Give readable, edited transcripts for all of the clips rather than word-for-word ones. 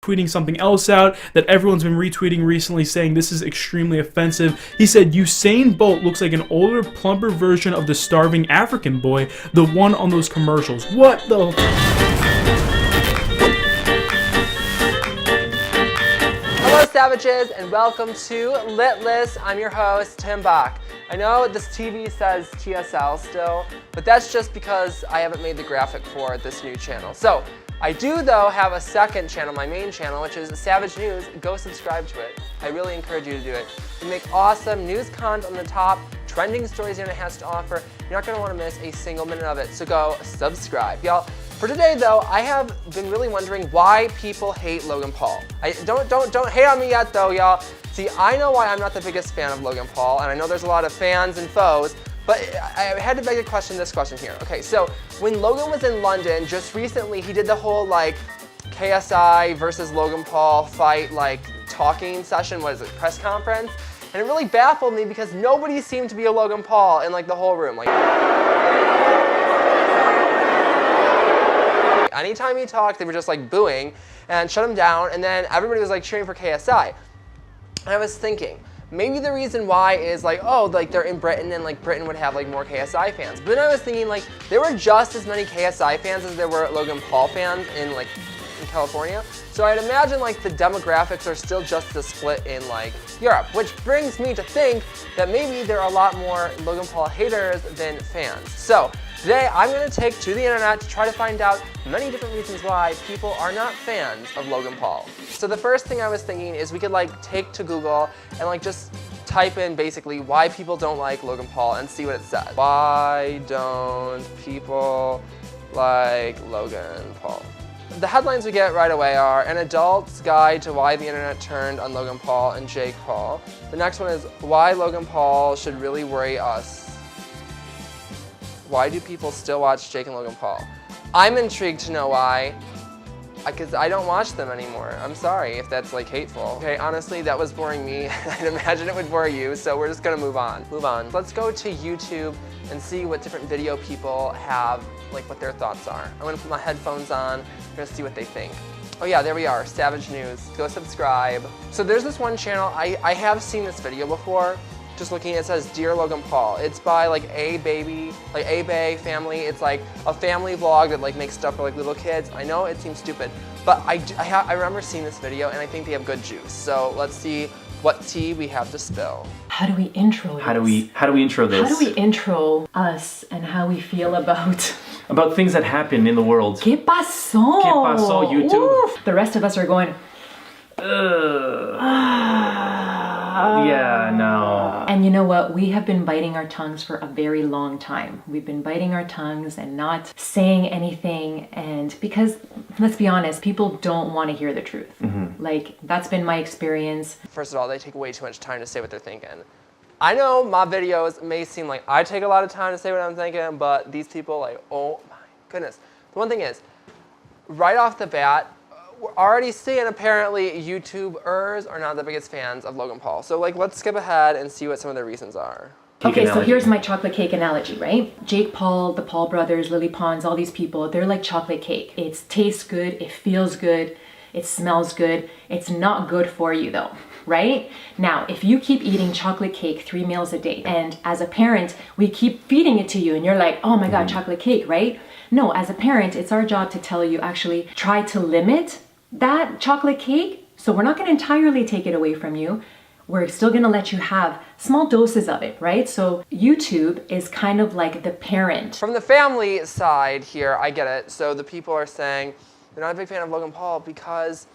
tweeting something else out that everyone's been retweeting recently, saying this is extremely offensive. He said Usain Bolt looks like an older, plumper version of the starving African boy, the one on those commercials. What the? Hello savages, and welcome to Litless. I'm your host, Tim Bach. I know this TV says TSL still, but that's just because I haven't made the graphic for this new channel. So, I do though have a second channel, my main channel, which is Savage News. Go subscribe to it. I really encourage you to do it. We make awesome news content on the top, trending stories the internet has to offer. You're not gonna wanna miss a single minute of it, so go subscribe. Y'all, for today though, I have been really wondering why people hate Logan Paul. Don't hate on me yet though, y'all. See, I know why I'm not the biggest fan of Logan Paul, and I know there's a lot of fans and foes, but I had to beg the question, this question here. Okay, so when Logan was in London just recently, he did the whole like KSI versus Logan Paul fight like talking session, what is it, press conference? And it really baffled me because nobody seemed to be a Logan Paul in like the whole room. Like, anytime he talked, they were just like booing and shut him down, and then everybody was like cheering for KSI. And I was thinking, maybe the reason why is like, oh, like they're in Britain and like Britain would have like more KSI fans. But then I was thinking like, there were just as many KSI fans as there were Logan Paul fans in like in California. So I'd imagine like the demographics are still just as split in like Europe, which brings me to think that maybe there are a lot more Logan Paul haters than fans. So today I'm gonna take to the internet to try to find out many different reasons why people are not fans of Logan Paul. So the first thing I was thinking is we could like take to Google and like just type in basically why people don't like Logan Paul and see what it says. Why don't people like Logan Paul? The headlines we get right away are An Adult's Guide to Why the Internet Turned on Logan Paul and Jake Paul. The next one is Why Logan Paul Should Really Worry Us. Why do people still watch Jake and Logan Paul? I'm intrigued to know why, because I don't watch them anymore. I'm sorry if that's like hateful. Okay, honestly, that was boring me. I'd imagine it would bore you, so we're just gonna move on. Let's go to YouTube and see what different video people have, like what their thoughts are. I'm gonna put my headphones on, I'm gonna see what they think. Oh yeah, there we are, Savage News. Go subscribe. So there's this one channel, I have seen this video before. Just looking, it says Dear Logan Paul. It's by like A-Bay family. It's like a family vlog that like makes stuff for like little kids. I know it seems stupid, but I remember seeing this video and I think they have good juice. So let's see what tea we have to spill. How do we intro this? How do we intro this? How do we intro us and how we feel about things that happen in the world? ¿Qué pasó? ¿Qué pasó, YouTube? Oof. The rest of us are going, yeah, no. And you know what? We have been biting our tongues for a very long time. We've been biting our tongues and not saying anything, and because, let's be honest, people don't want to hear the truth. Mm-hmm. Like, that's been my experience. First of all, they take way too much time to say what they're thinking. I know my videos may seem like I take a lot of time to say what I'm thinking, but these people, like, oh my goodness. The one thing is, right off the bat, we're already seeing apparently YouTubers are not the biggest fans of Logan Paul. So like, let's skip ahead and see what some of the reasons are. Okay, so here's my chocolate cake analogy, right? Jake Paul, the Paul brothers, Lily Pons, all these people, they're like chocolate cake. It tastes good, it feels good, it smells good. It's not good for you though, right? Now, if you keep eating chocolate cake 3 meals a day, and as a parent, we keep feeding it to you and you're like, oh my God, chocolate cake, right? No, as a parent, it's our job to tell you actually try to limit that chocolate cake. So we're not gonna entirely take it away from you. We're still gonna let you have small doses of it, right? So YouTube is kind of like the parent. From the family side here, I get it. So the people are saying they're not a big fan of Logan Paul because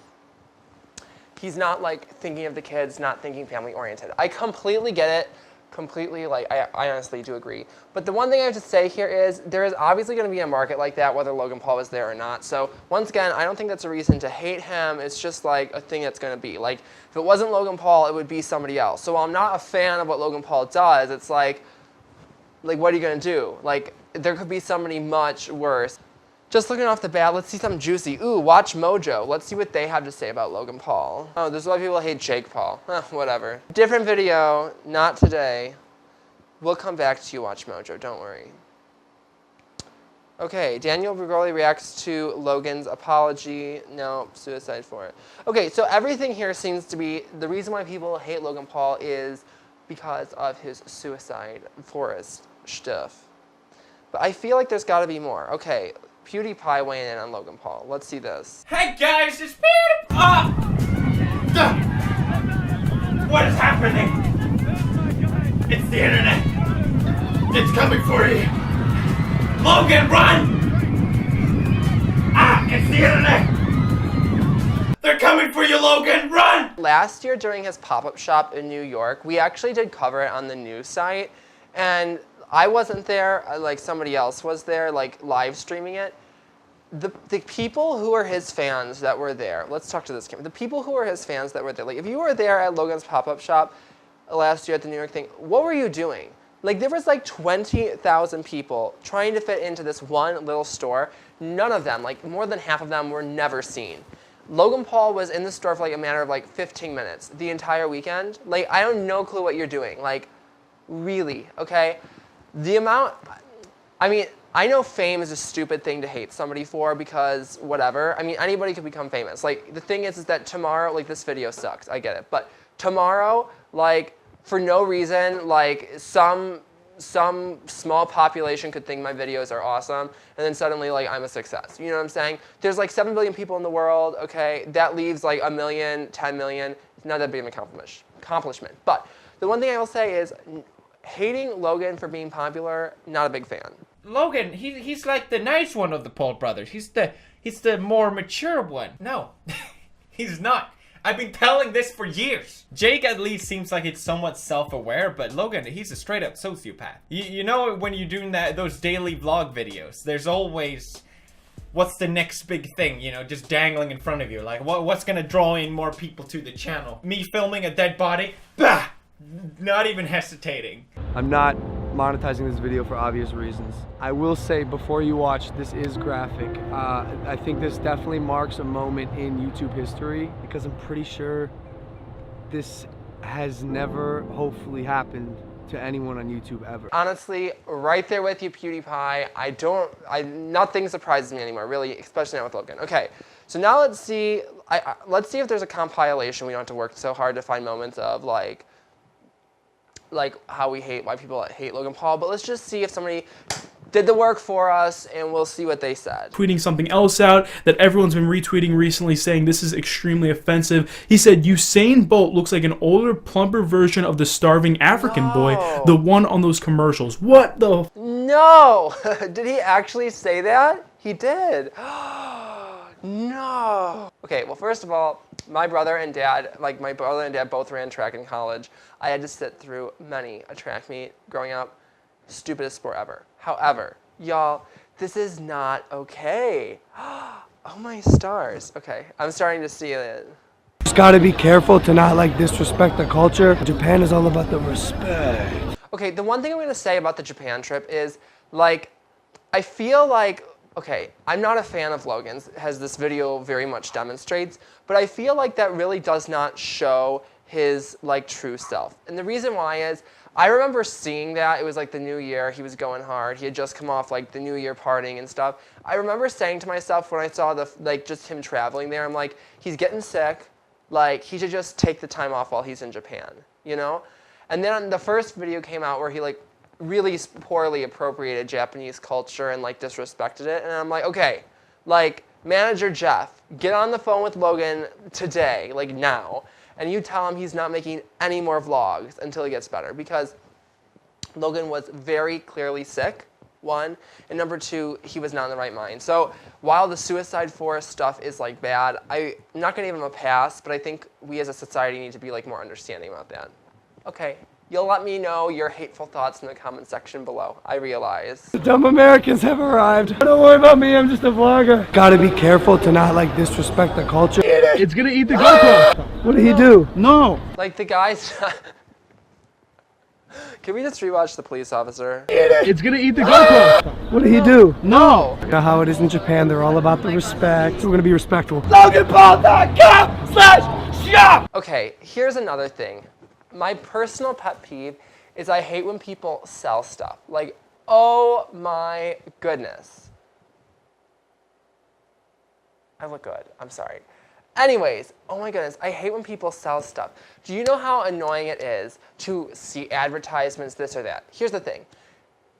he's not like thinking of the kids, not thinking family oriented. I completely get it. Completely, like, I honestly do agree. But the one thing I have to say here is there is obviously going to be a market like that whether Logan Paul is there or not. So once again, I don't think that's a reason to hate him. It's just like a thing that's going to be. Like, if it wasn't Logan Paul, it would be somebody else. So while I'm not a fan of what Logan Paul does, it's like what are you going to do? Like, there could be somebody much worse. Just looking off the bat, let's see something juicy. Ooh, Watch Mojo. Let's see what they have to say about Logan Paul. Oh, there's a lot of people that hate Jake Paul. Whatever. Different video, not today. We'll come back to you, Watch Mojo, don't worry. Okay, Daniel Bergoli reacts to Logan's apology. No, suicide for it. Okay, so everything here seems to be, the reason why people hate Logan Paul is because of his suicide forest stuff. But I feel like there's gotta be more. Okay, PewDiePie weighing in on Logan Paul. Let's see this. Hey guys, it's PewDiePie! What is happening? It's the internet. It's coming for you. Logan, run! Ah, it's the internet! They're coming for you, Logan, run! Last year during his pop-up shop in New York, we actually did cover it on the news site, and I wasn't there, like somebody else was there, like live streaming it. The people who are his fans that were there, let's talk to this camera. The people who are his fans that were there, like if you were there at Logan's pop-up shop last year at the New York thing, what were you doing? Like there was like 20,000 people trying to fit into this one little store. None of them, like more than half of them, were never seen. Logan Paul was in the store for like a matter of like 15 minutes the entire weekend. Like I don't no clue what you're doing. Like really, okay? The amount, I mean, I know fame is a stupid thing to hate somebody for because whatever. I mean, anybody could become famous. Like the thing is that tomorrow, like this video sucks, I get it. But tomorrow, like for no reason, like some small population could think my videos are awesome, and then suddenly like I'm a success. You know what I'm saying? There's like 7 billion people in the world, okay? That leaves like 1 million, 10 million. It's not that big of an accomplishment. But the one thing I will say is hating Logan for being popular, not a big fan. Logan, he's like the nice one of the Paul brothers. He's the more mature one. No, he's not. I've been telling this for years. Jake at least seems like it's somewhat self-aware, but Logan, he's a straight-up sociopath. You know when you're doing those daily vlog videos, there's always, what's the next big thing, you know, just dangling in front of you. Like, what's gonna draw in more people to the channel? Me filming a dead body? Bah! Not even hesitating. I'm not monetizing this video for obvious reasons. I will say before you watch, this is graphic. I think this definitely marks a moment in YouTube history because I'm pretty sure this has never hopefully happened to anyone on YouTube ever. Honestly, right there with you, PewDiePie. Nothing surprises me anymore, really, especially not with Logan. Okay, so now let's see if there's a compilation. We don't have to work so hard to find moments of like why people hate Logan Paul, but let's just see if somebody did the work for us and we'll see what they said. Tweeting something else out that everyone's been retweeting recently saying this is extremely offensive. He said Usain Bolt looks like an older, plumper version of the starving African boy, the one on those commercials. What the? No! Did he actually say that? He did. No. Okay, well first of all, my brother and dad both ran track in college. I had to sit through many a track meet growing up. Stupidest sport ever. However, y'all, this is not okay. Oh my stars. Okay, I'm starting to see it. Just gotta be careful to not like disrespect the culture. Japan is all about the respect. Okay, the one thing I'm gonna say about the Japan trip is like, I feel like, okay, I'm not a fan of Logan's, as this video very much demonstrates, but I feel like that really does not show his like true self. And the reason why is, I remember seeing that, it was like the new year, he was going hard, he had just come off like the new year partying and stuff. I remember saying to myself when I saw just him traveling there, I'm like, he's getting sick, like he should just take the time off while he's in Japan, you know? And then the first video came out where he like really poorly appropriated Japanese culture and like disrespected it, and I'm like, okay, like manager Jeff, get on the phone with Logan today, like now, and you tell him he's not making any more vlogs until he gets better, because Logan was very clearly sick, one, and number two, he was not in the right mind. So while the suicide forest stuff is like bad, I'm not gonna give him a pass, but I think we as a society need to be like more understanding about that. Okay. You'll let me know your hateful thoughts in the comment section below. I realize. The dumb Americans have arrived. Don't worry about me, I'm just a vlogger. Gotta be careful to not like disrespect the culture. It's gonna eat the GoPro. What did he do? No. Like the guys. Can we just rewatch The Police Officer? It's gonna eat the GoPro. What did he do? No. You know how it is in Japan, they're all about the respect. We're gonna be respectful. LoganPaul.com/shop. Okay, here's another thing. My personal pet peeve is I hate when people sell stuff. Like, oh my goodness. I look good. I'm sorry. Anyways, oh my goodness, I hate when people sell stuff. Do you know how annoying it is to see advertisements, this or that? Here's the thing.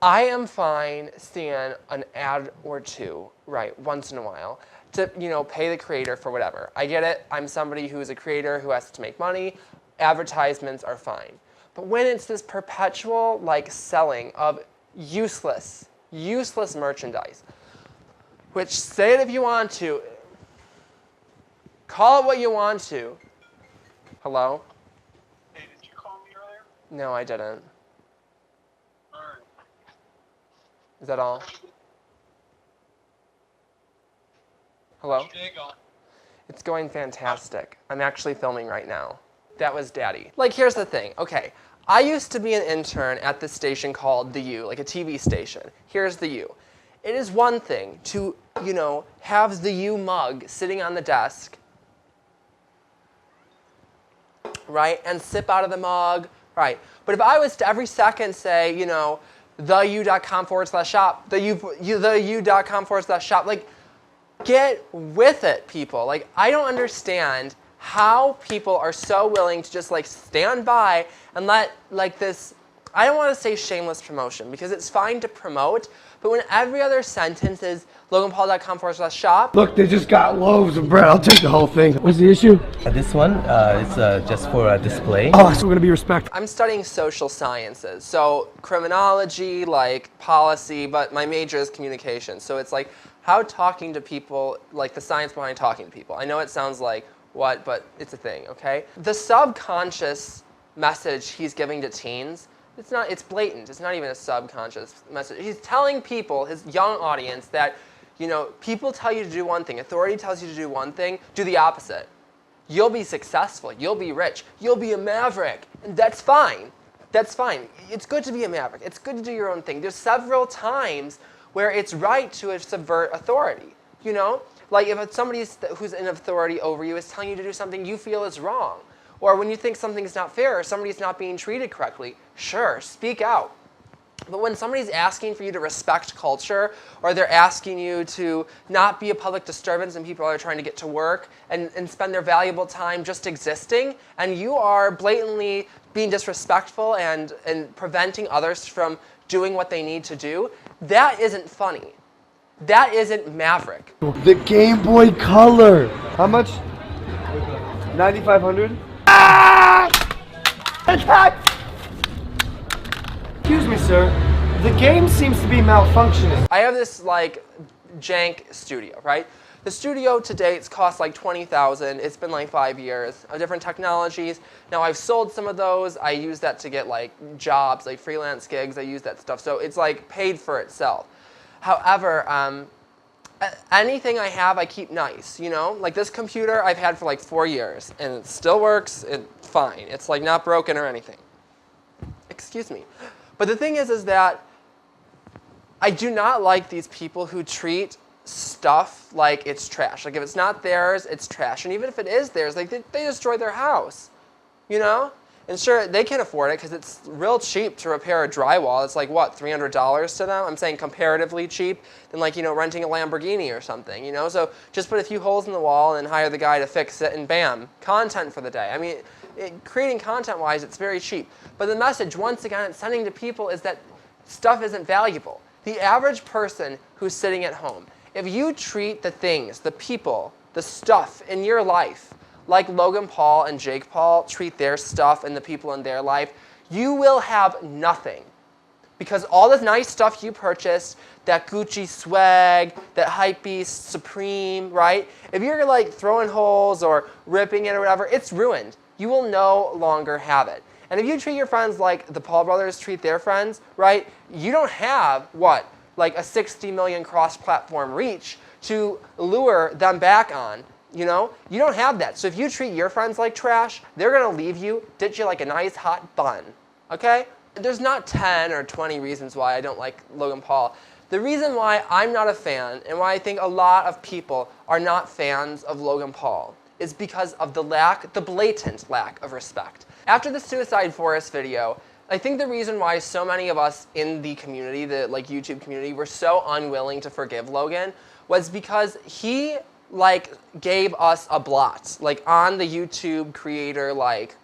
I am fine seeing an ad or two, right, once in a while, to, you know, pay the creator for whatever. I get it. I'm somebody who is a creator who has to make money. Advertisements are fine. But when it's this perpetual, like, selling of useless merchandise, which, say it if you want to, call it what you want to. Hello? Hey, did you call me earlier? No, I didn't. Alright. Is that all? Hello? Day going? It's going fantastic. I'm actually filming right now. That was Daddy. Like, here's the thing. Okay, I used to be an intern at this station called The U, like a TV station. Here's The U. It is one thing to, you know, have the U mug sitting on the desk, right, and sip out of the mug, right. But if I was to every second say, you know, theu.com/shop, theu.com/shop, like, get with it, people. Like, I don't understand how people are so willing to just, like, stand by and let, like, this, I don't want to say shameless promotion, because it's fine to promote, but when every other sentence is loganpaul.com/shop. Look, they just got loaves of bread. I'll take the whole thing. What's the issue? This one is just for a display. Oh, so we're gonna be respectful. I'm studying social sciences, so criminology, like policy, but my major is communication. So it's like how talking to people, like the science behind talking to people. I know it sounds like what, but it's a thing, okay? The subconscious message he's giving to teens, it's blatant. It's not even a subconscious message. He's telling people, his young audience, that, you know, people tell you to do one thing, authority tells you to do one thing, do the opposite. You'll be successful, you'll be rich, you'll be a maverick, and that's fine. That's fine. It's good to be a maverick. It's good to do your own thing. There's several times where it's right to subvert authority, you know? Like if somebody who's in authority over you is telling you to do something you feel is wrong, or when you think something's not fair or somebody's not being treated correctly, sure, speak out. But when somebody's asking for you to respect culture, or they're asking you to not be a public disturbance and people are trying to get to work and spend their valuable time just existing, and you are blatantly being disrespectful and preventing others from doing what they need to do, that isn't funny. That isn't maverick. The Game Boy Color. How much? 9,500? Ah! Excuse me, sir. The game seems to be malfunctioning. I have this like jank studio, right? The studio to date's cost like $20,000. It's been like 5 years of different technologies. Now I've sold some of those. I use that to get like jobs, like freelance gigs. I use that stuff. So it's like paid for itself. However, anything I have, I keep nice, you know? Like this computer I've had for like 4 years and it still works fine. It's like not broken or anything. Excuse me. But the thing is that I do not like these people who treat stuff like it's trash. Like if it's not theirs, it's trash. And even if it is theirs, like they destroy their house, you know? And sure, they can afford it because it's real cheap to repair a drywall. It's like, what, $300 to them? I'm saying comparatively cheap than like, you know, renting a Lamborghini or something, you know? So just put a few holes in the wall and hire the guy to fix it and bam, content for the day. I mean, creating content-wise, it's very cheap. But the message, once again, it's sending to people is that stuff isn't valuable. The average person who's sitting at home, if you treat the things, the people, the stuff in your life like Logan Paul and Jake Paul treat their stuff and the people in their life, you will have nothing. Because all the nice stuff you purchased, that Gucci swag, that Hypebeast, Supreme, right? If you're like throwing holes or ripping it or whatever, it's ruined. You will no longer have it. And if you treat your friends like the Paul brothers treat their friends, right? You don't have, what, like a 60 million cross-platform reach to lure them back on. You know, you don't have that. So if you treat your friends like trash, they're going to leave you, ditch you like a nice hot bun, okay? There's not 10 or 20 reasons why I don't like Logan Paul. The reason why I'm not a fan and why I think a lot of people are not fans of Logan Paul is because of the blatant lack of respect. After the Suicide Forest video, I think the reason why so many of us in the community, the like YouTube community, were so unwilling to forgive Logan was because he like gave us a blot, like on the YouTube creator, like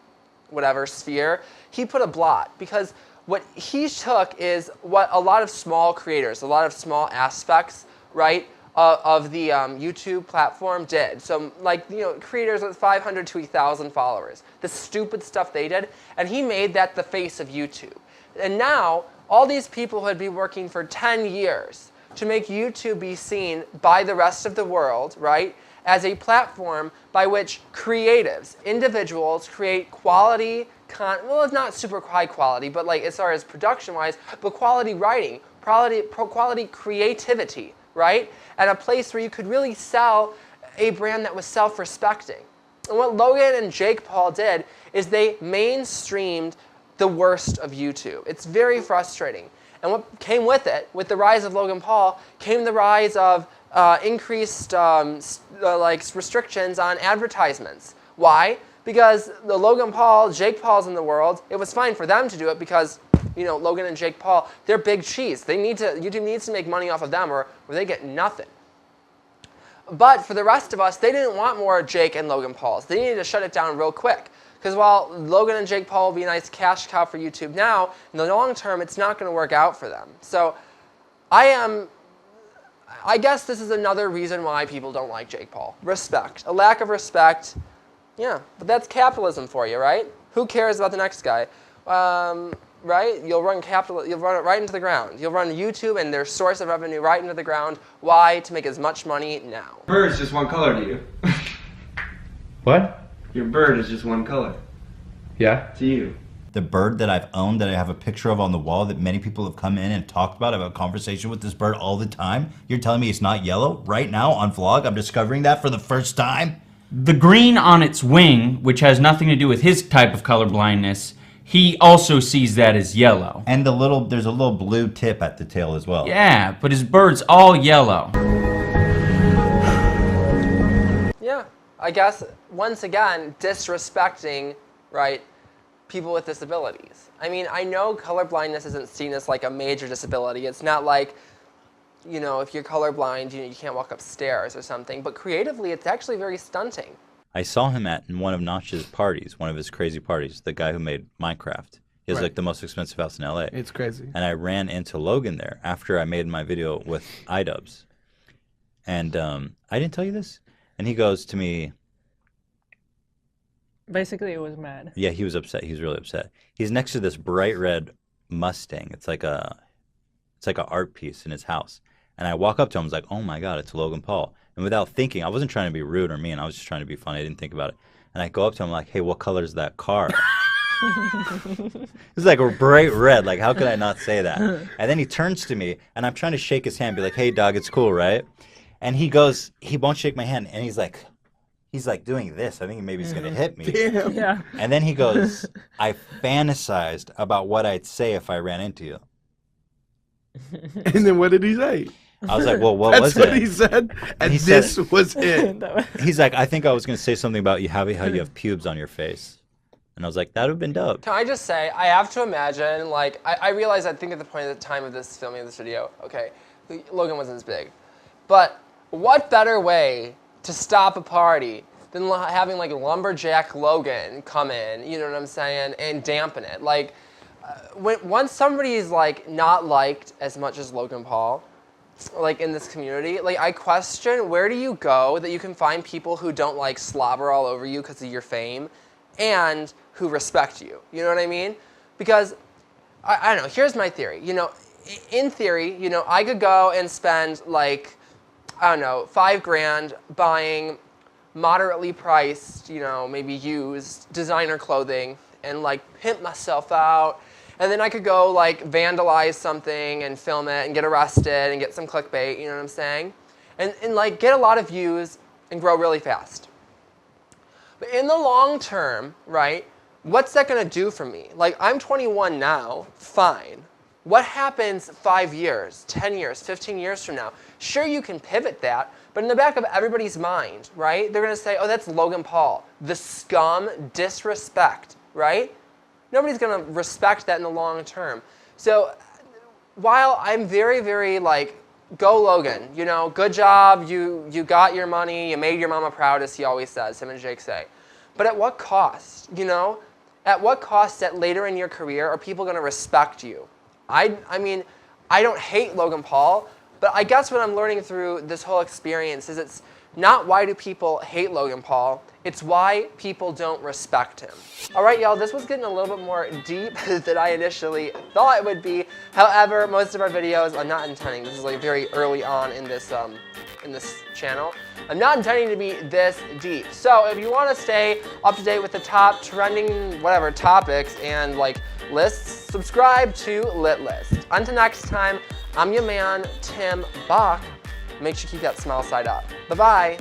whatever sphere, he put a blot because what he took is what a lot of small creators, a lot of small aspects, right, of the YouTube platform did. So like, you know, creators with 500 to 1,000 followers, the stupid stuff they did, and he made that the face of YouTube. And now, all these people who had been working for 10 years to make YouTube be seen by the rest of the world, right, as a platform by which creatives, individuals create quality well, it's not super high quality, but like as far as production-wise, but quality writing, quality creativity, right? And a place where you could really sell a brand that was self-respecting. And what Logan and Jake Paul did is they mainstreamed the worst of YouTube. It's very frustrating. And what came with it, with the rise of Logan Paul, came the rise of increased restrictions on advertisements. Why? Because the Logan Paul, Jake Pauls in the world, it was fine for them to do it because, you know, Logan and Jake Paul, they're big cheese. YouTube needs to make money off of them or they get nothing. But for the rest of us, they didn't want more Jake and Logan Pauls. They needed to shut it down real quick. Because while Logan and Jake Paul will be a nice cash cow for YouTube now, in the long term, it's not going to work out for them. So I guess this is another reason why people don't like Jake Paul. Respect. A lack of respect. Yeah, but that's capitalism for you, right? Who cares about the next guy? Right? You'll run it right into the ground. You'll run YouTube and their source of revenue right into the ground. Why? To make as much money now. Bird's just one color to you. What? Your bird is just one color. Yeah? To you. The bird that I've owned, that I have a picture of on the wall, that many people have come in and talked about. I have a conversation with this bird all the time. You're telling me it's not yellow? Right now on vlog, I'm discovering that for the first time? The green on its wing, which has nothing to do with his type of color blindness, he also sees that as yellow. And there's a little blue tip at the tail as well. Yeah, but his bird's all yellow. Yeah, I guess, once again, disrespecting, right, people with disabilities. I mean, I know colorblindness isn't seen as like a major disability. It's not like, you know, if you're colorblind, you can't walk upstairs or something. But creatively, it's actually very stunting. I saw him in one of Notch's parties, one of his crazy parties, the guy who made Minecraft. He has like the most expensive house in LA. It's crazy. And I ran into Logan there after I made my video with iDubbbz. And I didn't tell you this? And he goes to me... Basically, it was mad. Yeah, he was upset. He was really upset. He's next to this bright red Mustang. It's like an art piece in his house. And I walk up to him, I was like, oh my God, it's Logan Paul. And without thinking, I wasn't trying to be rude or mean, I was just trying to be funny, I didn't think about it. And I go up to him like, hey, what color is that car? It's like a bright red, like how could I not say that? And then he turns to me, and I'm trying to shake his hand, be like, hey dog, it's cool, right? And he goes, he won't shake my hand, and he's like doing this. I think maybe he's gonna hit me. Damn. Yeah. And then he goes, I fantasized about what I'd say if I ran into you. And then what did he say? I was like, well, what was it? That's what he said, and this was it. He's like, I think I was going to say something about how you have pubes on your face. And I was like, that would have been dope. Can I just say, I have to imagine, like, I realize, I think at the point at the time of this filming of this video, okay, Logan wasn't as big. But what better way to stop a party than having, like, lumberjack Logan come in, you know what I'm saying, and dampen it. Like, once somebody's, like, not liked as much as Logan Paul, like in this community, like I question, where do you go that you can find people who don't like slobber all over you because of your fame and who respect you? You know what I mean? Because, I don't know, here's my theory. You know, in theory, you know, I could go and spend like, I don't know, $5 grand buying moderately priced, you know, maybe used designer clothing and like pimp myself out. And then I could go like vandalize something and film it and get arrested and get some clickbait, you know what I'm saying? And like get a lot of views and grow really fast. But in the long term, right, what's that gonna do for me? Like I'm 21 now, fine. What happens 5 years, 10 years, 15 years from now? Sure, you can pivot that, but in the back of everybody's mind, right, they're gonna say, oh, that's Logan Paul, the scum, disrespect, right? Nobody's going to respect that in the long term. So while I'm very, very like go Logan. You know, good job. You got your money. You made your mama proud, as he always says. Him and Jake say. But at what cost? You know, at what cost that later in your career are people going to respect you? I mean, I don't hate Logan Paul, but I guess what I'm learning through this whole experience is it's not why do people hate Logan Paul, it's why people don't respect him. All right, y'all, this was getting a little bit more deep than I initially thought it would be. However, most of our videos, I'm not intending, this is like very early on in this channel, I'm not intending to be this deep. So if you want to stay up to date with the top trending, whatever, topics and like lists, subscribe to Lit List. Until next time, I'm your man, Tim Bach. Make sure you keep that smile side up. Bye-bye.